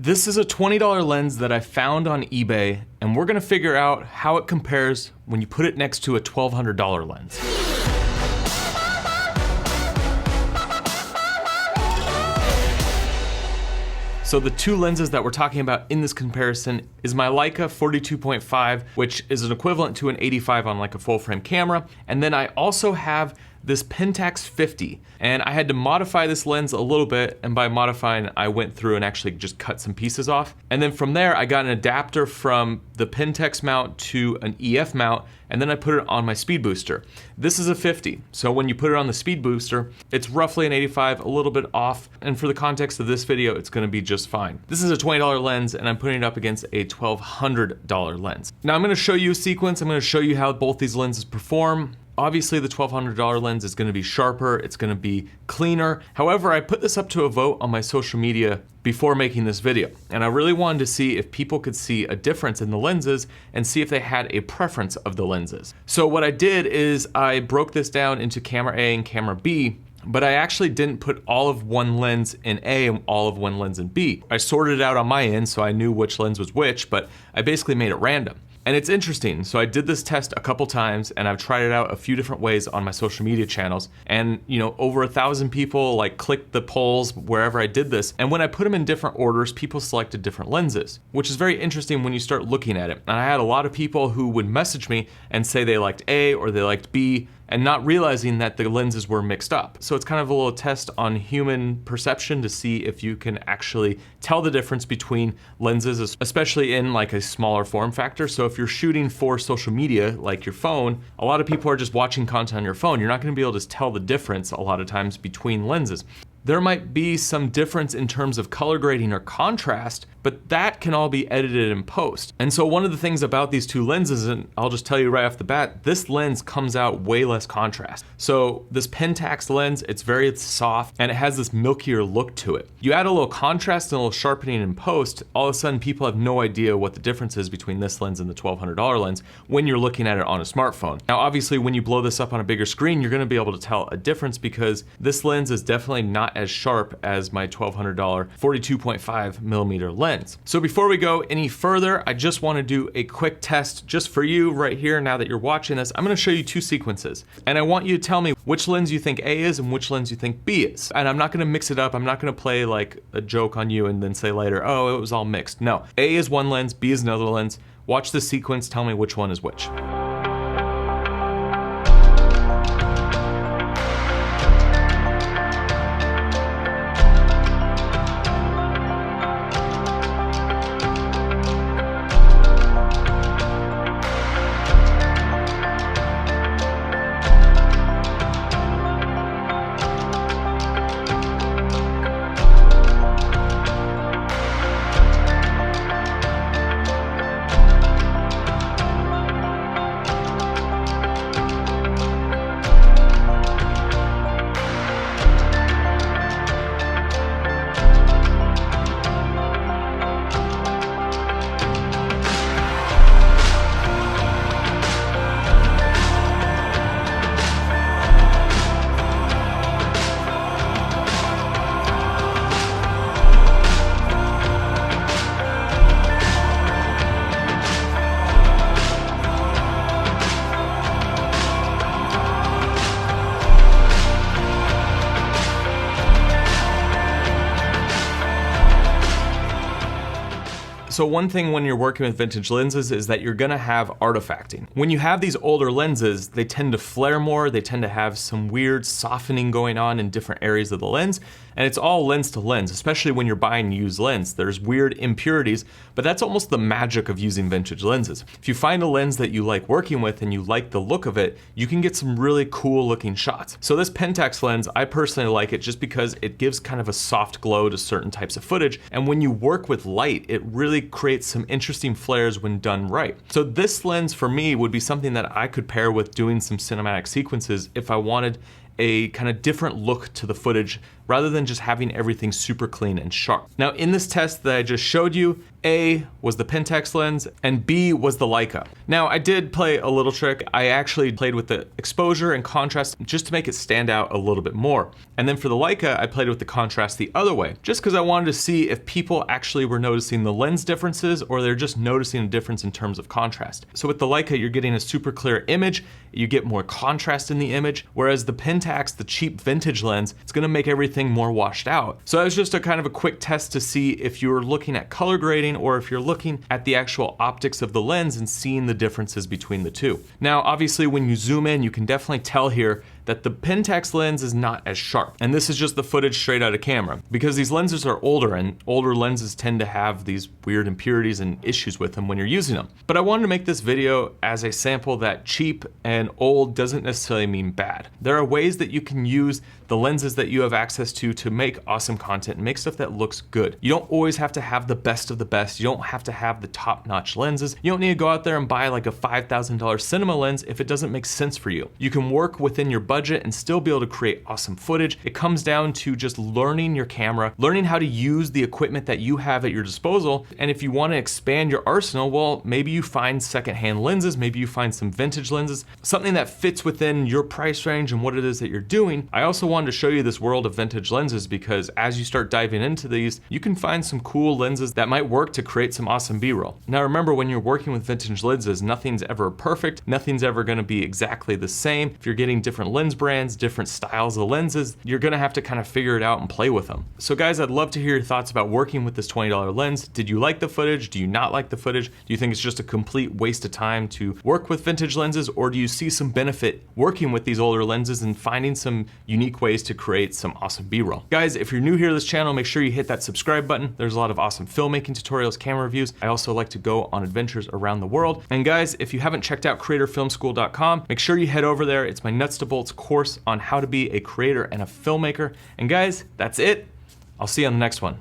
This is a $20 lens that I found on eBay, and we're gonna figure out how it compares when you put it next to a $1,200 lens. So the two lenses that we're talking about in this comparison is my Leica 42.5, which is an equivalent to an 85 on like a full frame camera. And then I also have this Pentax 50, and I had to modify this lens a little bit, and by modifying, I went through and actually just cut some pieces off. And then from there, I got an adapter from the Pentax mount to an EF mount, and then I put it on my speed booster. This is a 50, so when you put it on the speed booster, it's roughly an 85, a little bit off, and for the context of this video, it's gonna be just fine. This is a $20 lens, and I'm putting it up against a $1,200 lens. Now I'm gonna show you a sequence, I'm gonna show you how both these lenses perform. Obviously the $1,200 lens is gonna be sharper, it's gonna be cleaner. However, I put this up to a vote on my social media before making this video. And I really wanted to see if people could see a difference in the lenses and see if they had a preference of the lenses. So what I did is I broke this down into camera A and camera B, but I actually didn't put all of one lens in A and all of one lens in B. I sorted it out on my end so I knew which lens was which, but I basically made it random. And it's interesting, so I did this test a couple times and I've tried it out a few different ways on my social media channels, and over 1,000 people like clicked the polls wherever I did this, and when I put them in different orders, people selected different lenses, which is very interesting when you start looking at it. And I had a lot of people who would message me and say they liked A or they liked B, and not realizing that the lenses were mixed up. So it's kind of a little test on human perception to see if you can actually tell the difference between lenses, especially in like a smaller form factor. So if you're shooting for social media, like your phone, a lot of people are just watching content on your phone. You're not gonna be able to tell the difference a lot of times between lenses. There might be some difference in terms of color grading or contrast, but that can all be edited in post. And so one of the things about these two lenses, and I'll just tell you right off the bat, this lens comes out way less contrast. So this Pentax lens, it's very soft and it has this milkier look to it. You add a little contrast and a little sharpening in post, all of a sudden people have no idea what the difference is between this lens and the $1,200 lens when you're looking at it on a smartphone. Now obviously when you blow this up on a bigger screen, you're gonna be able to tell a difference because this lens is definitely not as sharp as my $1,200 42.5mm lens. So before we go any further, I just want to do a quick test just for you right here. Now that you're watching this, I'm going to show you two sequences, and I want you to tell me which lens you think A is and which lens you think B is. And I'm not going to mix it up. I'm not going to play like a joke on you and then say later, oh, it was all mixed. No, A is one lens, B is another lens. Watch the sequence, tell me which one is which. So one thing when you're working with vintage lenses is that you're gonna have artifacting. When you have these older lenses, they tend to flare more, they tend to have some weird softening going on in different areas of the lens, and it's all lens to lens, especially when you're buying used lens. There's weird impurities, but that's almost the magic of using vintage lenses. If you find a lens that you like working with and you like the look of it, you can get some really cool looking shots. So this Pentax lens, I personally like it just because it gives kind of a soft glow to certain types of footage, and when you work with light, it really creates some interesting flares when done right. So this lens for me would be something that I could pair with doing some cinematic sequences if I wanted a kind of different look to the footage rather than just having everything super clean and sharp. Now in this test that I just showed you, A was the Pentax lens and B was the Leica. Now I did play a little trick. I actually played with the exposure and contrast just to make it stand out a little bit more. And then for the Leica, I played with the contrast the other way, just because I wanted to see if people actually were noticing the lens differences or they're just noticing a difference in terms of contrast. So with the Leica, you're getting a super clear image, you get more contrast in the image, whereas the Pentax, the cheap vintage lens, it's gonna make everything more washed out. So it was just a kind of a quick test to see if you were looking at color grading or if you're looking at the actual optics of the lens and seeing the differences between the two. Now, obviously when you zoom in, you can definitely tell here that the Pentax lens is not as sharp. And this is just the footage straight out of camera. Because these lenses are older and older lenses tend to have these weird impurities and issues with them when you're using them. But I wanted to make this video as a sample that cheap and old doesn't necessarily mean bad. There are ways that you can use the lenses that you have access to make awesome content and make stuff that looks good. You don't always have to have the best of the best. You don't have to have the top-notch lenses. You don't need to go out there and buy like a $5,000 cinema lens if it doesn't make sense for you. You can work within your budget and still be able to create awesome footage. It comes down to just learning your camera, learning how to use the equipment that you have at your disposal. And if you want to expand your arsenal, well, maybe you find secondhand lenses, maybe you find some vintage lenses, something that fits within your price range and what it is that you're doing. I also wanted to show you this world of vintage lenses because as you start diving into these, you can find some cool lenses that might work to create some awesome B-roll. Now remember, when you're working with vintage lenses, nothing's ever perfect, nothing's ever going to be exactly the same. If you're getting different lens brands, different styles of lenses, you're gonna have to kind of figure it out and play with them. So guys, I'd love to hear your thoughts about working with this $20 lens. Did you like the footage? Do you not like the footage? Do you think it's just a complete waste of time to work with vintage lenses, or do you see some benefit working with these older lenses and finding some unique ways to create some awesome B-roll? Guys, if you're new here to this channel, make sure you hit that subscribe button. There's a lot of awesome filmmaking tutorials, camera reviews. I also like to go on adventures around the world. And guys, if you haven't checked out creatorfilmschool.com, make sure you head over there. It's my nuts to bolts course on how to be a creator and a filmmaker. And guys, that's it. I'll see you on the next one.